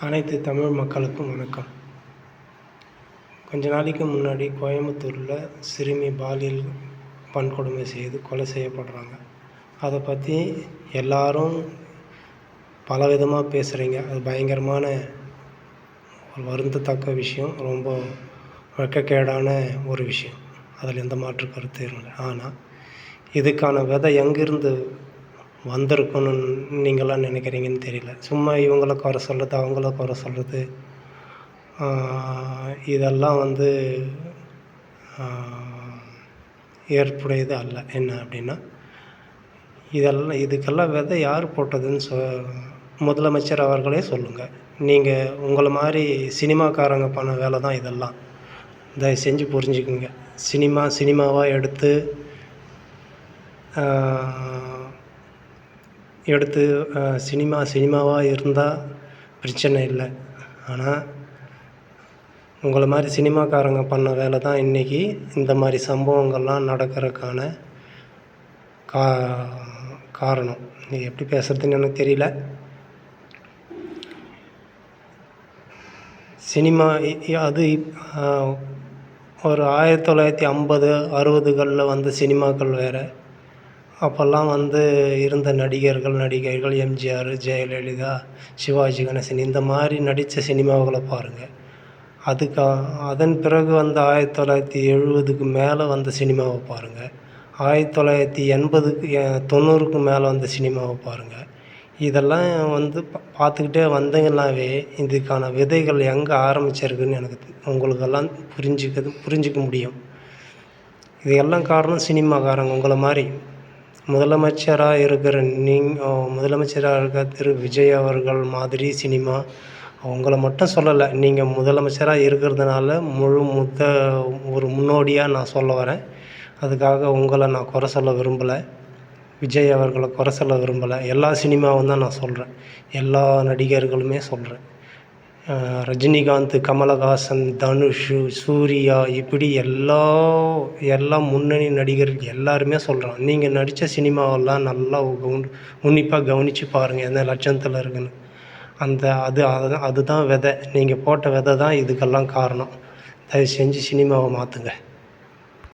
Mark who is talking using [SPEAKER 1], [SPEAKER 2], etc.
[SPEAKER 1] அனைத்து தமிழ் மக்களுக்கும் வணக்கம். கொஞ்ச நாளைக்கு முன்னாடி கோயம்புத்தூரில் சிறுமி பாலியல் வன்கொடுமை செய்து கொலை செய்யப்படுறாங்க. அதை பற்றி எல்லாரும் பலவிதமாக பேசுகிறீங்க. அது பயங்கரமான ஒரு வருந்தத்தக்க விஷயம், ரொம்ப வெட்கக்கேடான ஒரு விஷயம். அதில் எந்த மாற்று கருத்து இல்லை. ஆனால் இதுக்கான விதை எங்கேருந்து வந்திருக்குன்னு நீங்களாம் நினைக்கிறீங்கன்னு தெரியல. சும்மா இவங்கள குறை சொல்கிறது, அவங்கள குறை சொல்கிறது, இதெல்லாம் ஏற்புடையது அல்ல. என்ன அப்படின்னா, இதுக்கெல்லாம் விதை யார் போட்டதுன்னு முதலமைச்சர் அவர்களே சொல்லுங்கள். நீங்கள் உங்களை மாதிரி சினிமாக்காரங்க பண்ண வேலை தான் இதெல்லாம். தயவு செஞ்சு புரிஞ்சுக்குங்க. சினிமாவாக எடுத்து சினிமாவாக இருந்தால் பிரச்சனை இல்லை. ஆனால் உங்களை மாதிரி சினிமாக்காரங்க பண்ண வேலை தான் இன்றைக்கி இந்த மாதிரி சம்பவங்கள்லாம் நடக்கிறதுக்கான காரணம். இது எப்படி பேசுகிறதுன்னு எனக்கு தெரியல. சினிமா அது ஒரு 1950, 60களில் வந்த சினிமாக்கள் வேறு. அப்போல்லாம் இருந்த நடிகர்கள் எம்ஜிஆர், ஜெயலலிதா, சிவாஜி கணேசன் இந்த மாதிரி நடித்த சினிமாவுகளை பாருங்கள். அதன் பிறகு 1970க்கு மேலே வந்த சினிமாவை பாருங்கள். 1980க்கு 90க்கு மேலே வந்த சினிமாவை பாருங்கள். இதெல்லாம் பார்த்துக்கிட்டே வந்தீங்கன்னாவே இதுக்கான விதைகள் எங்கே ஆரம்பிச்சிருக்குன்னு எனக்கு உங்களுக்கெல்லாம் புரிஞ்சிக்க முடியும். இதெல்லாம் காரணம் சினிமாக்காரங்க. உங்களை மாதிரி முதலமைச்சராக இருக்கிற திரு விஜய் அவர்கள் மாதிரி சினிமா அவங்கள மட்டும் சொல்லலை. நீங்கள் முதலமைச்சராக இருக்கிறதுனால ஒரு முன்னோடியாக நான் சொல்ல வரேன். அதுக்காக உங்களை நான் குறை சொல்ல விரும்பலை, விஜய் அவர்களை குறை சொல்ல விரும்பலை. எல்லா சினிமாவும் தான் நான் சொல்கிறேன், எல்லா நடிகர்களுமே சொல்கிறேன். ரஜினிகாந்த், கமலஹாசன், தனுஷ், சூர்யா, இப்படி எல்லா முன்னணி நடிகர்கள் எல்லாருமே சொல்கிறான். நீங்கள் நடித்த சினிமாவெல்லாம் நல்லா உன்னிப்பாக கவனித்து பாருங்கள் எந்த லட்சத்தில் இருக்குன்னு. அதுதான் விதை. நீங்கள் போட்ட விதை தான் இதுக்கெல்லாம் காரணம். தயவு செஞ்சு சினிமாவை மாற்றுங்க.